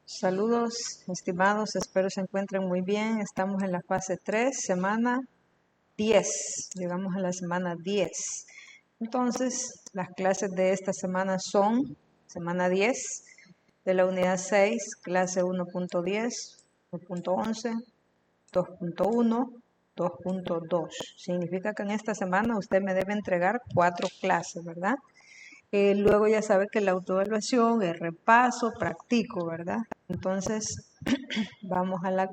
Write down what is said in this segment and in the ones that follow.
Saludos, estimados, espero se encuentren muy bien. Estamos en la fase 3, semana 10. Llegamos a la semana 10. Entonces, las clases de esta semana son semana 10 de la unidad 6, clase 1.10, 1.11, 2.1, 2.2. Significa que en esta semana usted me debe entregar 4 clases, ¿verdad? Luego ya sabe que la autoevaluación, el repaso, practico, ¿verdad? Entonces, vamos a la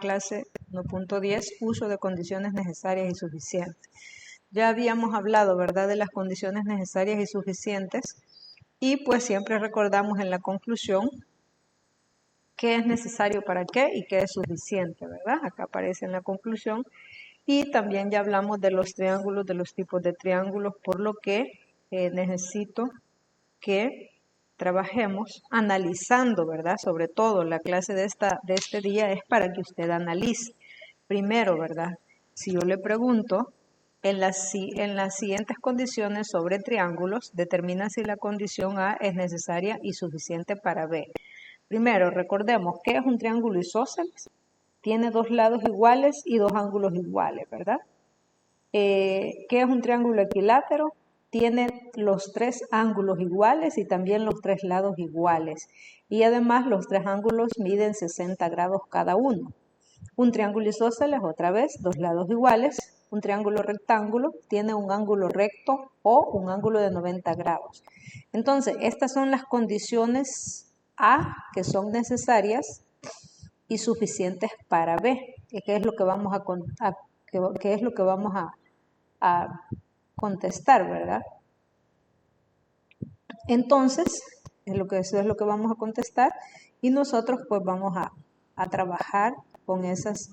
clase 1.10, uso de condiciones necesarias y suficientes. Ya habíamos hablado, ¿verdad?, de las condiciones necesarias y suficientes y pues siempre recordamos en la conclusión qué es necesario para qué y qué es suficiente, ¿verdad? Acá aparece en la conclusión. Y también ya hablamos de los triángulos, de los tipos de triángulos, por lo que necesito que trabajemos analizando, ¿verdad? Sobre todo la clase de este día es para que usted analice. Primero, ¿verdad? Si yo le pregunto, en las siguientes condiciones sobre triángulos, determina si la condición A es necesaria y suficiente para B. Primero, recordemos, ¿qué es un triángulo isósceles? Tiene dos lados iguales y dos ángulos iguales, ¿verdad? ¿Qué es un triángulo equilátero? Tiene los tres ángulos iguales y también los tres lados iguales. Y además los tres ángulos miden 60 grados cada uno. Un triángulo isósceles, otra vez, dos lados iguales. Un triángulo rectángulo tiene un ángulo recto o un ángulo de 90 grados. Entonces, estas son las condiciones A que son necesarias y suficientes para B, que es lo que vamos a contestar, ¿verdad? Entonces, eso es lo que vamos a contestar y nosotros pues vamos a trabajar con esos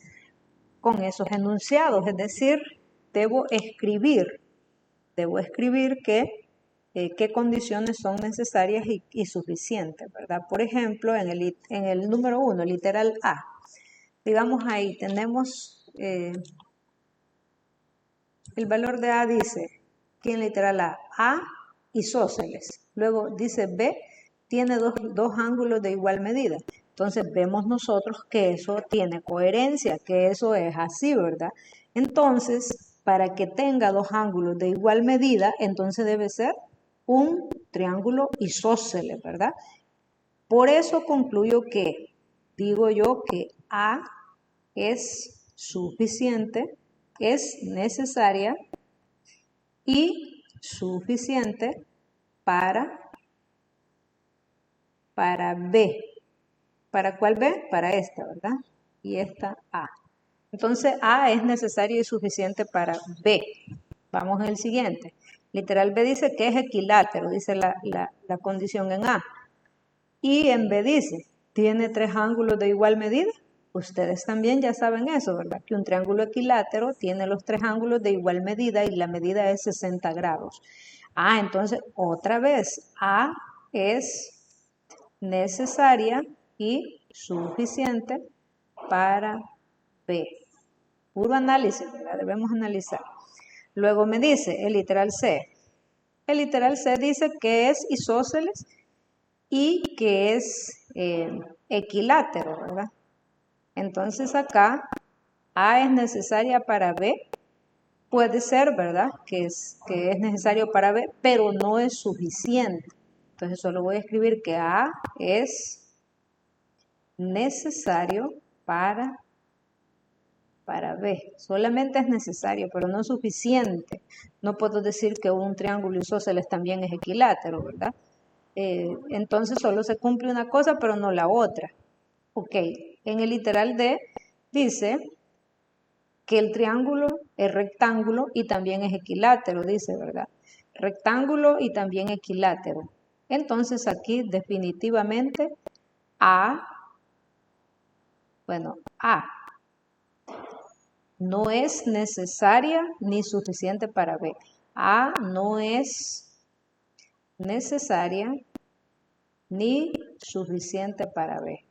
enunciados, es decir, debo escribir qué condiciones son necesarias y suficientes, ¿verdad? Por ejemplo, en el número 1, literal A, digamos ahí tenemos el valor de A dice, que en literal A isósceles. Luego dice B, tiene dos ángulos de igual medida. Entonces vemos nosotros que eso tiene coherencia, que eso es así, ¿verdad? Entonces, para que tenga dos ángulos de igual medida, entonces debe ser un triángulo isósceles, ¿verdad? Por eso concluyo que, digo yo, que A es suficiente, es necesaria y suficiente para B. ¿Para cuál B? Para esta, ¿verdad? Y esta A. Entonces A es necesario y suficiente para B. Vamos al siguiente. Literal B dice que es equilátero, dice la condición en A. Y en B dice, ¿tiene tres ángulos de igual medida? Ustedes también ya saben eso, ¿verdad? Que un triángulo equilátero tiene los tres ángulos de igual medida y la medida es 60 grados. Entonces, otra vez, A es necesaria y suficiente para B. Puro análisis, ¿verdad? Debemos analizar. Luego me dice el literal C. El literal C dice que es isósceles y que es equilátero, ¿verdad? Entonces acá A es necesaria para B, puede ser, ¿verdad? Que es necesario para B, pero no es suficiente. Entonces solo voy a escribir que A es necesario para B. Solamente es necesario, pero no es suficiente. No puedo decir que un triángulo isósceles también es equilátero, ¿verdad? Entonces solo se cumple una cosa, pero no la otra. Ok, en el literal D dice que el triángulo es rectángulo y también es equilátero, dice, ¿verdad? Rectángulo y también equilátero. Entonces aquí definitivamente A no es necesaria ni suficiente para B. A no es necesaria ni suficiente para B.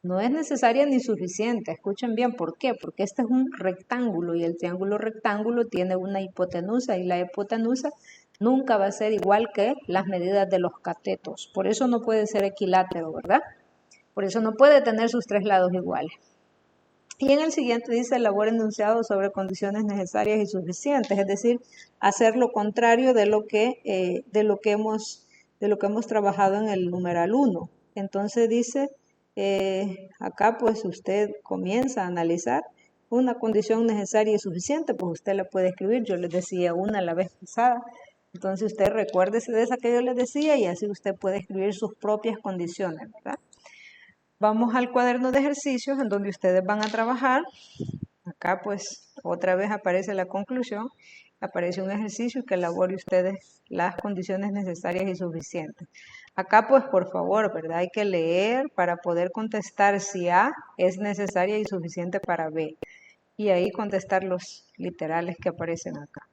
No es necesaria ni suficiente. Escuchen bien, ¿por qué? Porque este es un rectángulo y el triángulo rectángulo tiene una hipotenusa y la hipotenusa nunca va a ser igual que las medidas de los catetos. Por eso no puede ser equilátero, ¿verdad? Por eso no puede tener sus tres lados iguales. Y en el siguiente dice, elabora enunciados sobre condiciones necesarias y suficientes, es decir, hacer lo contrario de lo que hemos trabajado en el numeral 1. Entonces dice, acá pues usted comienza a analizar una condición necesaria y suficiente, pues usted la puede escribir, yo les decía una la vez pasada, entonces usted recuérdese de esa que yo les decía y así usted puede escribir sus propias condiciones, ¿verdad? Vamos al cuaderno de ejercicios en donde ustedes van a trabajar. Acá pues otra vez aparece la conclusión, aparece un ejercicio que elabore ustedes las condiciones necesarias y suficientes. Acá pues por favor, ¿verdad? Hay que leer para poder contestar si A es necesaria y suficiente para B. Y ahí contestar los literales que aparecen acá.